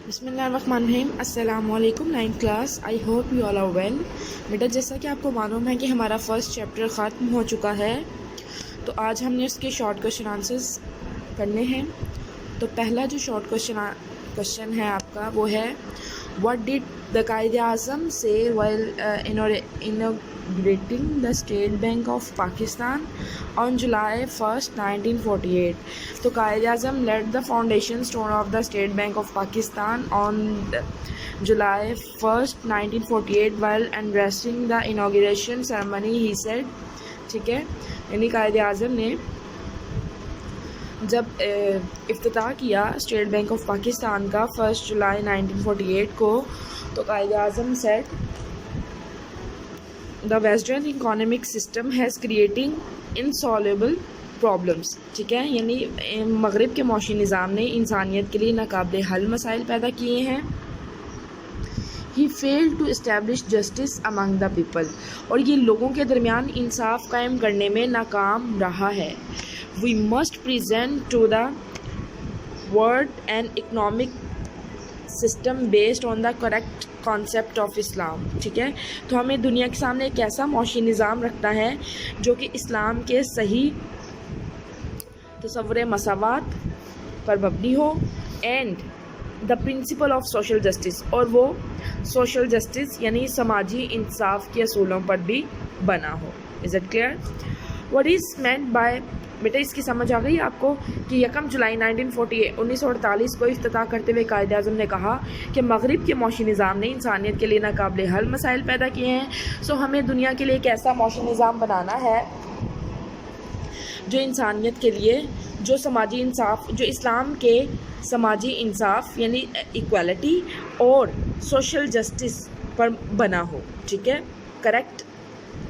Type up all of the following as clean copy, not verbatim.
बिस्मिल्लाहिर्रहमानिर्रहीम अस्सलाम वालेकुम 9th class. I hope you all are well. बेटा, जैसा कि आपको मालूम है कि हमारा फ़र्स्ट चैप्टर ख़त्म हो चुका है, तो आज हमने उसके शॉर्ट क्वेश्चन आंसर्स करने हैं। तो पहला जो शॉर्ट क्वेश्चन है आपका वो है, व्हाट डिड द कायद-ए-आज़म से while inaugurating the State Bank of Pakistan on July 1st 1948। तो Quaid-e-Azam laid the foundation stone of the State Bank of Pakistan on July 1st 1948 while addressing the inauguration ceremony he said। ठीक है, यानी कायद-ए-आज़म ने जब इफ्तिताह किया state bank of Pakistan का 1 जुलाई 1948 को, तो Quaid-e-Azam said the western economic system has creating इनसॉल्वेबल problems. ठीक है, यानी मगरिब के मौशी निज़ाम ने इंसानियत के लिए नाकाबिले हल मसाइल पैदा किए हैं। He failed to establish justice among the people, और ये लोगों के दरमियान इंसाफ कायम करने में नाकाम रहा है। We must present to the world an economic system based on the correct concept of Islam. ठीक है, तो हमें दुनिया के सामने एक ऐसा मौशी निज़ाम रखना है जो कि इस्लाम के सही तसव्वुर मसावात पर मबनी हो and the principle of social justice, और वो सोशल जस्टिस यानी समाजी इंसाफ के असूलों पर भी बना हो। Is it clear? What is meant bye, बेटा इसकी समझ आ गई आपको कि 1 जुलाई 1948 को इफ्तिताह करते हुए कायद-ए-आज़म ने कहा कि मगरिब के मौशी निज़ाम ने इंसानियत के लिए नाकाबिले हल मसाइल पैदा किए हैं। सो हमें दुनिया के लिए एक ऐसा मौशी निज़ाम बनाना है जो इंसानियत के लिए, जो समाजी इंसाफ, जो इस्लाम के समाजी इंसाफ यानी इक्वालिटी और सोशल जस्टिस पर बना हो। ठीक है, correct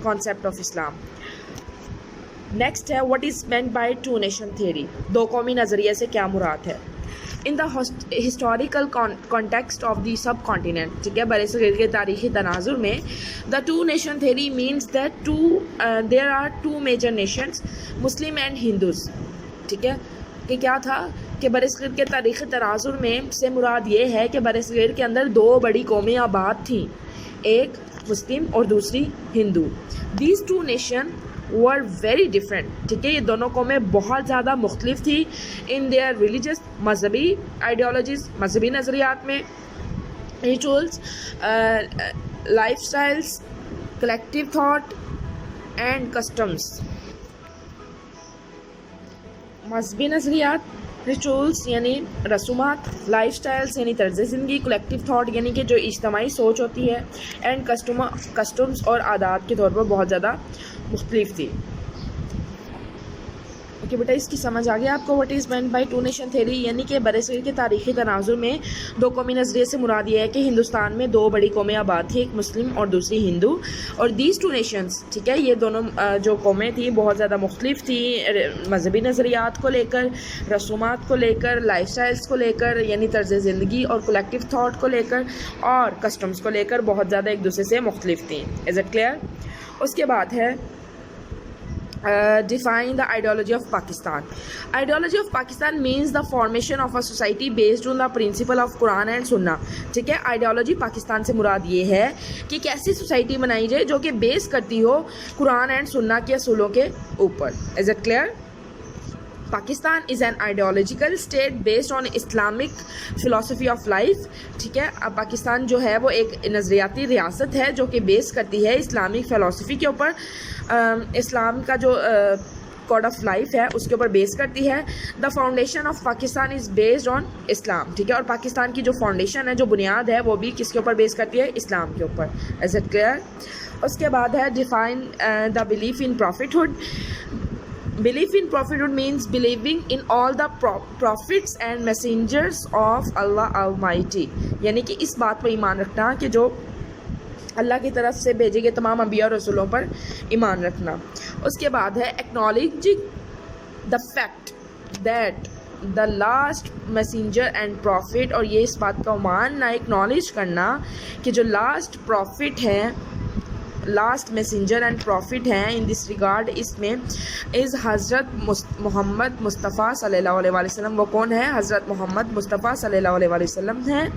concept of Islam. Next है, what is meant by two nation theory, दो कौमी नज़रिए से क्या मुराद है। In the historical context of the subcontinent, ठीक है, बरसगीर के तारीख़ी तनाजुर में the two nation theory means that there are two major nations, Muslim and Hindus. ठीक है, कि क्या था कि बरसगीर के तारीख़ी तनाजुर में से मुराद ये है कि बरसगीर के अंदर दो बड़ी कौमें आबाद थीं, एक मुस्लिम और दूसरी Hindu. These two nation were very different. ठीक है, ये दोनों कौमें बहुत ज़्यादा मुख्तलिफ थी इन देयर रिलीजियस, मजहबी आइडियोलॉजीज़, मजहबी नज़रियात में, rituals, life styles, collective thought and customs. मजहबी नज़रियात, रिचुअल्स यानी रसूमात, लाइफ स्टाइल्स यानी तर्ज ज़िंदगी, कलेक्टिव थाट यानी कि जो इज्तमाही सोच होती है, एंड कस्टम्स और आदात के तौर पर बहुत ज़्यादा मुख्तलिफ थी। ओके बेटा, इसकी समझ आ गया आपको what is meant by two nation theory, यानी कि बरसगीर के तारीख़ी तनाजुर में दो कौमी नज़रिए से मुराद ये है कि हिंदुस्तान में दो बड़ी कौमें आबाद थी, एक मुस्लिम और दूसरी हिंदू, और दीज टू नेशंस, ठीक है, ये दोनों जो कौमें थी बहुत ज़्यादा मुख्तलिफ थी मजहबी नज़रियात को लेकर, रसूमात को लेकर, लाइफ स्टाइल्स को लेकर यानी तर्ज ज़िंदगी, और कलेक्टिव थाट को लेकर और कस्टम्स को लेकर बहुत ज़्यादा एक दूसरे से मुख्तलिफ थी। Is it clear? उसके बाद है define the ideology of Pakistan। Ideology of Pakistan means the formation of a society based on the principle of Quran and Sunnah। ठीक है, आइडियोलॉजी पाकिस्तान से मुराद ये है कि कैसी सोसाइटी बनाई जाए जो कि बेस करती हो कुरान एंड सुन्ना के असूलों के ऊपर। Is it clear? Pakistan is an ideological state based on Islamic philosophy of life. ठीक है, अब पाकिस्तान जो है वो एक नज़रियाती रियासत है जो कि बेस करती है इस्लामिक फ़िलासफ़ी के ऊपर, इस्लाम का जो कोड ऑफ लाइफ है उसके ऊपर बेस करती है। The foundation of Pakistan is based on Islam. ठीक है, और पाकिस्तान की जो फाउंडेशन है, जो बुनियाद है, वो भी किसके ऊपर बेस करती है? इस्लाम के ऊपर। Is it clear? उसके बाद है define the belief in prophethood. Belief in prophethood means believing in all the prophets and messengers of Allah Almighty, यानी कि इस बात पर ईमान रखना कि जो अल्लाह की तरफ से भेजे गए तमाम अंबिया और रसूलों पर ईमान रखना। उसके बाद है acknowledging the fact that the last messenger and profit, और ये इस बात का मानना, एक्नॉलेज करना कि जो लास्ट प्रॉफिट हैं लास्ट मैसेंजर एंड प्रॉफिट हैं इन दिस रिगार्ड, इसमें इज़ हज़रत मोहम्मद मुस्तफ़ा सल्लल्लाहु अलैहि वसल्लम। वो कौन है? हज़रत मोहम्मद मुस्तफ़ा सल्लल्लाहु अलैहि वसल्लम हैं।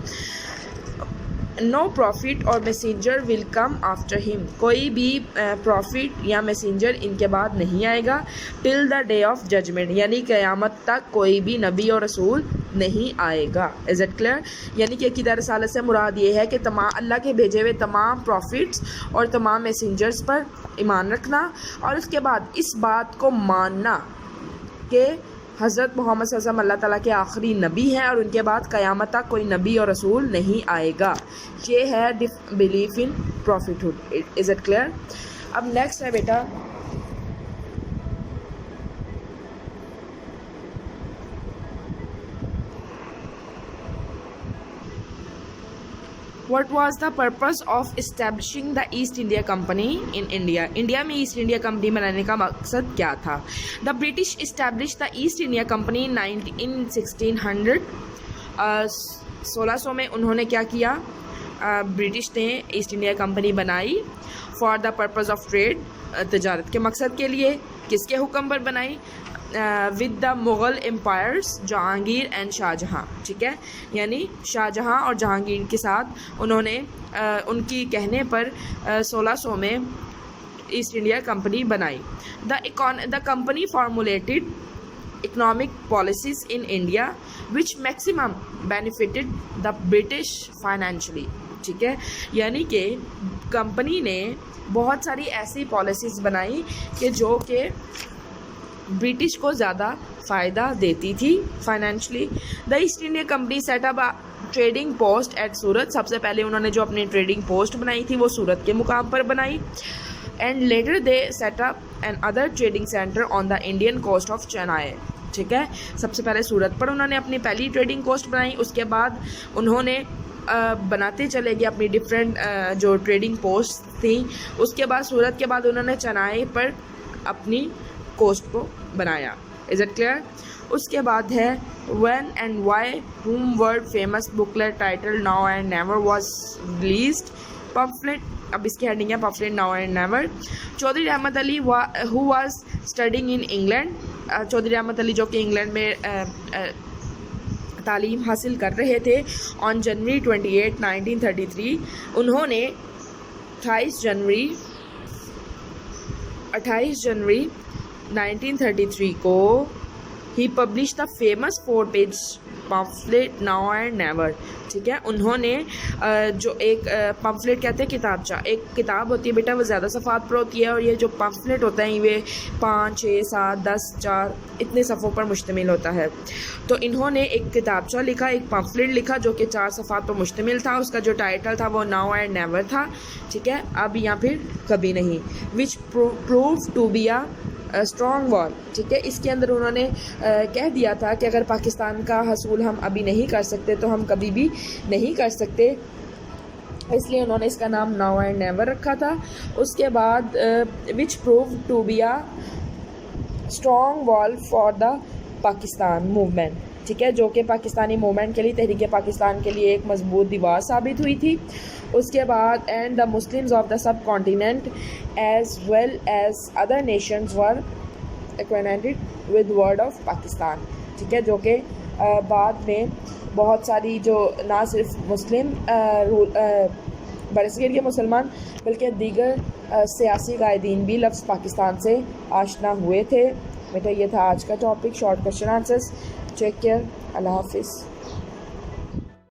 नो प्रॉफिट और messenger will come after him, कोई भी प्रॉफिट या मैसेंजर इनके बाद नहीं आएगा। Till the day of judgement, यानी क़यामत तक कोई भी नबी और रसूल नहीं आएगा। Is it clear? यानी कि अक़ीदा रिसालत से मुराद ये है कि तमाम अल्लाह के भेजे हुए तमाम प्रॉफिट्स और तमाम मैसेंजर्स पर ईमान रखना और उसके बाद इस बात को मानना कि हज़रत मोहम्मद सल्लल्लाहु अलैहि वसल्लम अल्लाह ताला के आखिरी नबी हैं और उनके बाद क़यामत तक कोई नबी और रसूल नहीं आएगा। ये है belief in prophethood. Is it clear? अब नेक्स्ट है बेटा What was the purpose of establishing the East India Company in India? India में ईस्ट इंडिया कंपनी बनाने का मकसद क्या था? The British established the East India Company in 1600। 1600 में उन्होंने क्या किया? ब्रिटिश ने ईस्ट इंडिया कंपनी बनाई for the purpose of trade, तजारत के मकसद के लिए। किसके हुक्म पर बनाई? With the Mughal empires Jahangir and Shahjahan. ठीक है, यानी शाहजहाँ और जहांगीर के साथ उन्होंने उनकी कहने पर 1600 में ईस्ट इंडिया कंपनी बनाई। The company formulated economic policies in India which maximum benefited the British financially. ठीक है, यानी कि कंपनी ने बहुत सारी ऐसी पॉलिसीज़ बनाई कि जो कि ब्रिटिश को ज़्यादा फ़ायदा देती थी financially. The East India Company set up trading post at Surat, सबसे पहले उन्होंने जो अपनी ट्रेडिंग पोस्ट बनाई थी वो सूरत के मुकाम पर बनाई। And later they set up another trading centre on the Indian coast of Chennai. ठीक है, सबसे पहले सूरत पर उन्होंने अपनी पहली ट्रेडिंग पोस्ट बनाई, उसके बाद उन्होंने बनाते चले गए अपनी डिफरेंट जो ट्रेडिंग पोस्ट थी। उसके बाद सूरत के बाद उन्होंने चेन्नई पर अपनी कोस्ट को बनाया। Is it clear? उसके बाद है when and why whom word famous booklet title now and never was released pamphlet. अब इसकी हेडिंग है pamphlet now and never. Chaudhry Rahmat Ali who was studying in England, Chaudhry Rahmat Ali जो कि इंग्लैंड में तालीम हासिल कर रहे थे, ऑन जनवरी 28, 1933 उन्होंने 28 जनवरी 1933 को ही publish the famous four page pamphlet now and never. ठीक है, उन्होंने जो एक पम्फलेट कहते हैं किताबचा, एक किताब होती है बेटा वो ज़्यादा सफ़ात पर होती है और ये जो पम्फलेट होता है ये 5, 6, 7, 10, 4 इतने सफ़ों पर मुश्तमिल होता है। तो इन्होंने एक किताबचा लिखा, एक पम्फलेट लिखा जो कि 4 सफ़ात पर मुश्तमिल था। उसका जो टाइटल था वो नाउ एंड नेवर था। ठीक है, अब या फिर कभी नहीं, which prove to be a strong wall. ठीक है, इसके अंदर उन्होंने कह दिया था कि अगर पाकिस्तान का हसूल हम अभी नहीं कर सकते तो हम कभी भी नहीं कर सकते, इसलिए उन्होंने इसका नाम नाउ एंड नेवर रखा था। उसके बाद which prove to be a strong wall for the Pakistan movement. ठीक है, जो कि पाकिस्तानी मूवमेंट के लिए, तहरीक पाकिस्तान के लिए एक मजबूत दीवार साबित हुई थी। उसके बाद and the Muslims of the subcontinent as well as other nations were acquainted with word of Pakistan. ठीक है, जो कि बाद में बहुत सारी जो ना सिर्फ मुस्लिम बरसगीर के मुसलमान बल्कि दीगर सियासी कायदीन भी लफ्ज़ पाकिस्तान से आशना हुए थे। बेटा ये था आज का topic, short question answers. Take care, अल्लाह हाफिज़।